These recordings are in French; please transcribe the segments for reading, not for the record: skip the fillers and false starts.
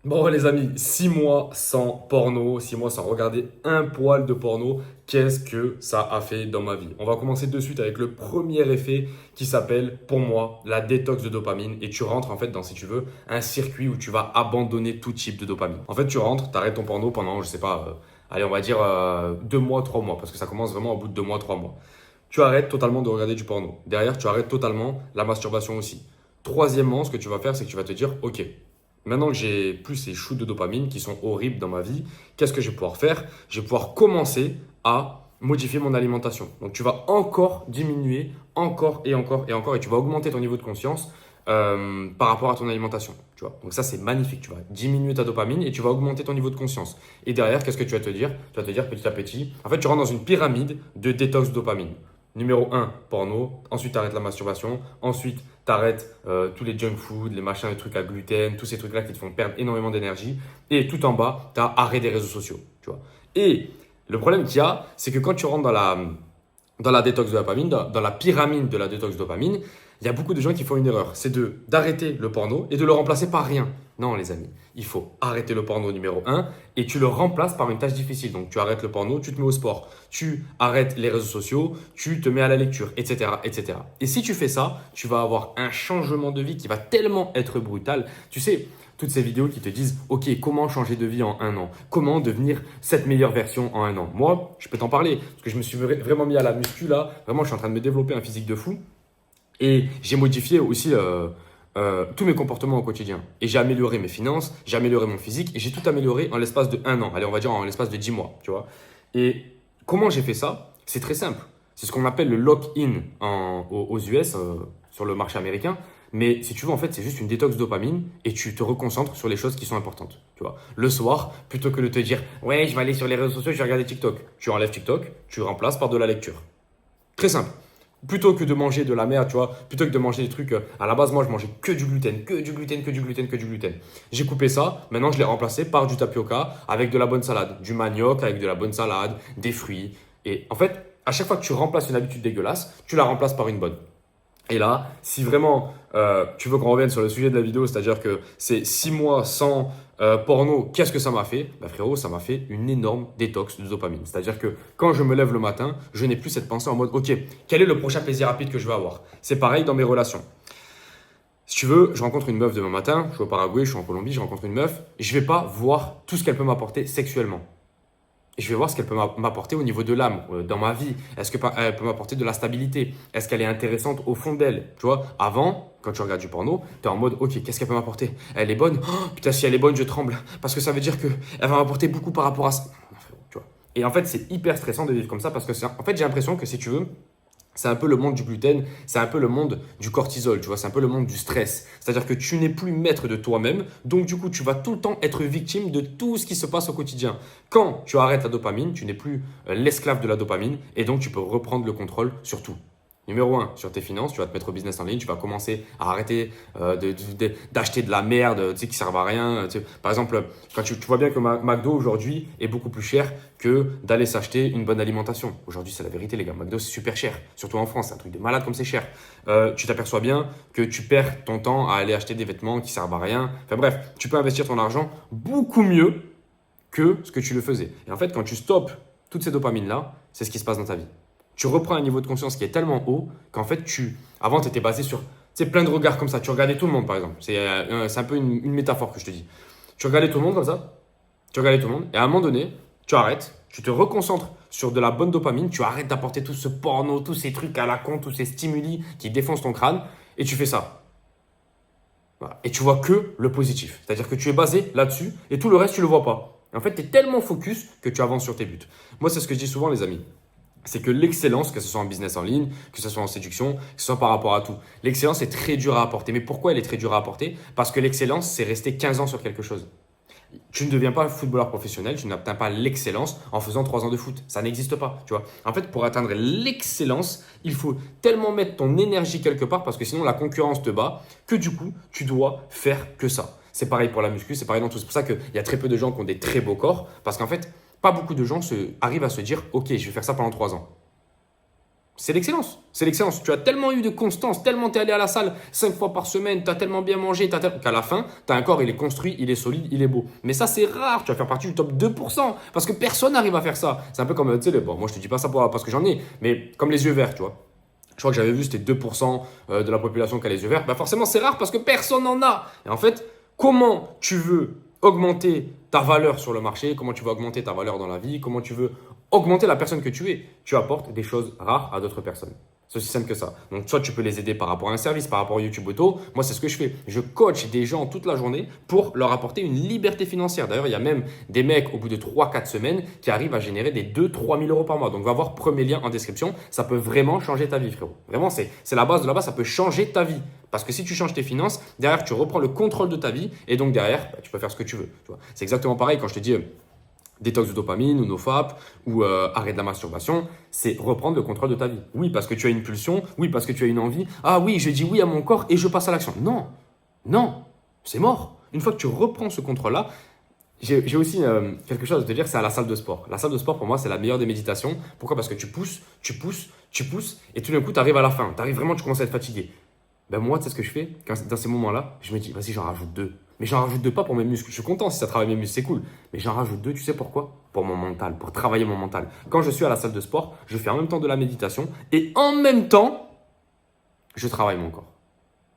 Bon les amis, 6 mois sans porno, 6 mois sans regarder un poil de porno, qu'est-ce que ça a fait dans ma vie? On va commencer de suite avec le premier effet qui s'appelle pour moi la détox de dopamine et tu rentres en fait dans, si tu veux, un circuit où tu vas abandonner tout type de dopamine. En fait tu rentres, tu arrêtes ton porno pendant, je sais pas, allez on va dire 2 mois, 3 mois parce que ça commence vraiment au bout de 2 mois, 3 mois. Tu arrêtes totalement de regarder du porno. Derrière tu arrêtes totalement la masturbation aussi. Troisièmement, ce que tu vas faire c'est que tu vas te dire ok. Maintenant que j'ai plus ces shoots de dopamine qui sont horribles dans ma vie, qu'est-ce que je vais pouvoir faire? Je vais pouvoir commencer à modifier mon alimentation. Donc tu vas encore diminuer, encore et encore et encore, et tu vas augmenter ton niveau de conscience par rapport à ton alimentation. Tu vois. Donc ça c'est magnifique, tu vas diminuer ta dopamine et tu vas augmenter ton niveau de conscience. Et derrière, qu'est-ce que tu vas te dire? Tu vas te dire petit à petit, en fait tu rentres dans une pyramide de détox de dopamine. Numéro un, porno. Ensuite, tu arrêtes la masturbation. Ensuite, tu arrêtes tous les junk food, les machins, les trucs à gluten, tous ces trucs-là qui te font perdre énormément d'énergie. Et tout en bas, tu as arrêt des réseaux sociaux. Tu vois. Et le problème qu'il y a, c'est que quand tu rentres dans la détox de dopamine, dans la pyramide de la détox de dopamine, il y a beaucoup de gens qui font une erreur. C'est d'arrêter le porno et de le remplacer par rien. Non, les amis, il faut arrêter le porno numéro un et tu le remplaces par une tâche difficile. Donc, tu arrêtes le porno, tu te mets au sport, tu arrêtes les réseaux sociaux, tu te mets à la lecture, etc., etc. Et si tu fais ça, tu vas avoir un changement de vie qui va tellement être brutal. Tu sais, toutes ces vidéos qui te disent, OK, comment changer de vie en un an? Comment devenir cette meilleure version en un an? Moi, je peux t'en parler parce que je me suis vraiment mis à la muscu là. Vraiment, je suis en train de me développer un physique de fou. Et j'ai modifié aussi tous mes comportements au quotidien. Et j'ai amélioré mes finances, j'ai amélioré mon physique et j'ai tout amélioré en l'espace de un an. Allez, on va dire en l'espace de 10 mois, tu vois. Et comment j'ai fait ça? C'est très simple. C'est ce qu'on appelle le lock-in aux US, sur le marché américain. Mais si tu veux, en fait, c'est juste une détox dopamine et tu te reconcentres sur les choses qui sont importantes. Tu vois. Le soir, plutôt que de te dire, ouais, je vais aller sur les réseaux sociaux, je vais regarder TikTok. Tu enlèves TikTok, tu remplaces par de la lecture. Très simple. Plutôt que de manger de la merde, tu vois, plutôt que de manger des trucs, à la base, moi, je mangeais que du gluten, que du gluten, que du gluten, que du gluten. J'ai coupé ça, maintenant, je l'ai remplacé par du tapioca avec de la bonne salade, du manioc avec de la bonne salade, des fruits. Et en fait, à chaque fois que tu remplaces une habitude dégueulasse, tu la remplaces par une bonne. Et là, si vraiment tu veux qu'on revienne sur le sujet de la vidéo, c'est-à-dire que c'est 6 mois sans porno, qu'est-ce que ça m'a fait? Bah frérot, ça m'a fait une énorme détox de dopamine. C'est-à-dire que quand je me lève le matin, je n'ai plus cette pensée en mode, ok, quel est le prochain plaisir rapide que je vais avoir? C'est pareil dans mes relations. Si tu veux, je rencontre une meuf demain matin, je suis au Paraguay, je suis en Colombie, je rencontre une meuf, je vais pas voir tout ce qu'elle peut m'apporter sexuellement. Et je vais voir ce qu'elle peut m'apporter au niveau de l'âme, dans ma vie. Est-ce qu'elle peut m'apporter de la stabilité? Est-ce qu'elle est intéressante au fond d'elle? Tu vois, avant, quand tu regardes du porno, tu es en mode, ok, qu'est-ce qu'elle peut m'apporter? Elle est bonne? Oh, putain, si elle est bonne, je tremble. Parce que ça veut dire qu'elle va m'apporter beaucoup par rapport à ça. Non, frérot, tu vois. Et en fait, c'est hyper stressant de vivre comme ça parce que, en fait, j'ai l'impression que si tu veux, c'est un peu le monde du gluten, c'est un peu le monde du cortisol, tu vois, c'est un peu le monde du stress. C'est-à-dire que tu n'es plus maître de toi-même, donc du coup, tu vas tout le temps être victime de tout ce qui se passe au quotidien. Quand tu arrêtes la dopamine, tu n'es plus l'esclave de la dopamine, et donc tu peux reprendre le contrôle sur tout. Numéro un, sur tes finances, tu vas te mettre au business en ligne, tu vas commencer à arrêter d'acheter de la merde, tu sais, qui ne servent à rien. Tu sais. Par exemple, quand tu vois bien que McDo aujourd'hui est beaucoup plus cher que d'aller s'acheter une bonne alimentation. Aujourd'hui, c'est la vérité, les gars. McDo, c'est super cher, surtout en France, c'est un truc de malade comme c'est cher. Tu t'aperçois bien que tu perds ton temps à aller acheter des vêtements qui ne servent à rien. Enfin bref, tu peux investir ton argent beaucoup mieux que ce que tu le faisais. Et en fait, quand tu stoppes toutes ces dopamines-là, c'est ce qui se passe dans ta vie. Tu reprends un niveau de conscience qui est tellement haut qu'en fait, avant, tu étais basé sur plein de regards comme ça. Tu regardais tout le monde, par exemple. C'est un peu une métaphore que je te dis. Tu regardais tout le monde comme ça. Tu regardais tout le monde. Et à un moment donné, tu arrêtes. Tu te reconcentres sur de la bonne dopamine. Tu arrêtes d'apporter tout ce porno, tous ces trucs à la con, tous ces stimuli qui défoncent ton crâne. Et tu fais ça. Voilà. Et tu vois que le positif. C'est-à-dire que tu es basé là-dessus et tout le reste, tu ne le vois pas. Et en fait, tu es tellement focus que tu avances sur tes buts. Moi, c'est ce que je dis souvent, les amis. C'est que l'excellence, que ce soit en business en ligne, que ce soit en séduction, que ce soit par rapport à tout, l'excellence est très dure à apporter. Mais pourquoi elle est très dure à apporter? Parce que l'excellence, c'est rester 15 ans sur quelque chose. Tu ne deviens pas footballeur professionnel, tu n'atteins pas l'excellence en faisant 3 ans de foot. Ça n'existe pas, tu vois. En fait, pour atteindre l'excellence, il faut tellement mettre ton énergie quelque part parce que sinon la concurrence te bat que du coup, tu dois faire que ça. C'est pareil pour la muscu, c'est pareil dans tout. C'est pour ça qu'il y a très peu de gens qui ont des très beaux corps parce qu'en fait, pas beaucoup de gens arrivent à se dire, ok, je vais faire ça pendant 3 ans. C'est l'excellence. C'est l'excellence. Tu as tellement eu de constance, tellement tu es allé à la salle 5 fois par semaine, tu as tellement bien mangé, qu'à la fin, tu as un corps, il est construit, il est solide, il est beau. Mais ça, c'est rare. Tu vas faire partie du top 2% parce que personne n'arrive à faire ça. C'est un peu comme, tu sais, bon, moi je te dis pas ça parce que j'en ai, mais comme les yeux verts, tu vois. Je crois que j'avais vu, c'était 2% de la population qui a les yeux verts. Bah forcément, c'est rare parce que personne n'en a. Et en fait, comment tu veux augmenter ta valeur sur le marché, comment tu veux augmenter ta valeur dans la vie, comment tu veux augmenter la personne que tu es. Tu apportes des choses rares à d'autres personnes. C'est aussi simple que ça. Donc, soit tu peux les aider par rapport à un service, par rapport à YouTube Auto. Moi, c'est ce que je fais. Je coach des gens toute la journée pour leur apporter une liberté financière. D'ailleurs, il y a même des mecs au bout de 3-4 semaines qui arrivent à générer des 2-3 000 euros par mois. Donc, va voir premier lien en description. Ça peut vraiment changer ta vie, frérot. Vraiment, c'est la base de la base. Ça peut changer ta vie. Parce que si tu changes tes finances, derrière, tu reprends le contrôle de ta vie et donc derrière, tu peux faire ce que tu veux. C'est exactement pareil quand je te dis détox de dopamine ou nofap ou arrêt de la masturbation, c'est reprendre le contrôle de ta vie. Oui, parce que tu as une pulsion, oui, parce que tu as une envie. Ah oui, je dis oui à mon corps et je passe à l'action. Non, non, c'est mort. Une fois que tu reprends ce contrôle-là, j'ai aussi quelque chose à te dire, c'est à la salle de sport. La salle de sport, pour moi, c'est la meilleure des méditations. Pourquoi? Parce que tu pousses, tu pousses, tu pousses et tout d'un coup, tu arrives à la fin. Tu arrives vraiment, tu commences à être fatigué. Ben moi, tu sais ce que je fais dans ces moments-là, je me dis, vas-y, j'en rajoute 2. Mais j'en rajoute 2 pas pour mes muscles. Je suis content si ça travaille mes muscles, c'est cool. Mais j'en rajoute 2, tu sais pourquoi? Pour mon mental, pour travailler mon mental. Quand je suis à la salle de sport, je fais en même temps de la méditation et en même temps, je travaille mon corps.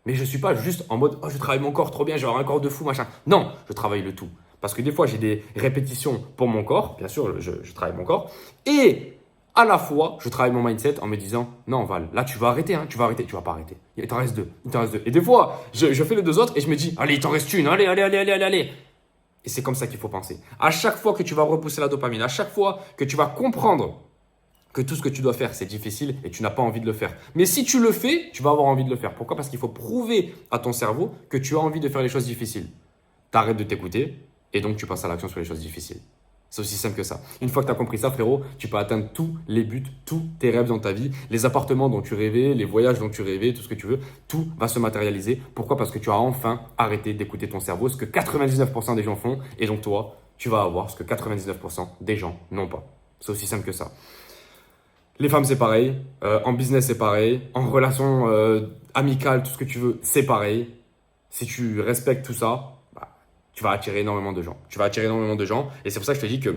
Mais je ne suis pas juste en mode, oh, je travaille mon corps trop bien, j'ai un corps de fou, machin. Non, je travaille le tout. Parce que des fois, j'ai des répétitions pour mon corps. Bien sûr, je travaille mon corps. Et à la fois, je travaille mon mindset en me disant, non, Val, là, tu vas arrêter, tu vas pas arrêter. Il t'en reste 2, il t'en reste 2. Et des fois, je fais les 2 autres et je me dis, allez, il t'en reste une, allez, allez, allez, allez, allez, allez. Et c'est comme ça qu'il faut penser. À chaque fois que tu vas repousser la dopamine, à chaque fois que tu vas comprendre que tout ce que tu dois faire, c'est difficile et tu n'as pas envie de le faire. Mais si tu le fais, tu vas avoir envie de le faire. Pourquoi? Parce qu'il faut prouver à ton cerveau que tu as envie de faire les choses difficiles. Tu arrêtes de t'écouter et donc tu passes à l'action sur les choses difficiles. C'est aussi simple que ça. Une fois que tu as compris ça, frérot, tu peux atteindre tous les buts, tous tes rêves dans ta vie. Les appartements dont tu rêvais, les voyages dont tu rêvais, tout ce que tu veux, tout va se matérialiser. Pourquoi? Parce que tu as enfin arrêté d'écouter ton cerveau, ce que 99% des gens font. Et donc toi, tu vas avoir ce que 99% des gens n'ont pas. C'est aussi simple que ça. Les femmes, c'est pareil. En business, c'est pareil. En relation amicale, tout ce que tu veux, c'est pareil. Si tu respectes tout ça, tu vas attirer énormément de gens. Tu vas attirer énormément de gens. Et c'est pour ça que je te dis que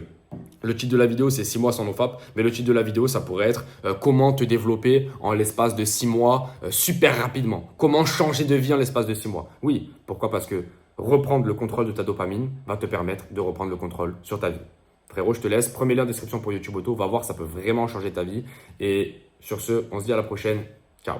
le titre de la vidéo, c'est 6 mois sans nofap. Mais le titre de la vidéo, ça pourrait être comment te développer en l'espace de 6 mois super rapidement. Comment changer de vie en l'espace de 6 mois. Oui, pourquoi? Parce que reprendre le contrôle de ta dopamine va te permettre de reprendre le contrôle sur ta vie. Frérot, je te laisse. Premier lien en description pour YouTube Auto. Va voir, ça peut vraiment changer ta vie. Et sur ce, on se dit à la prochaine. Ciao.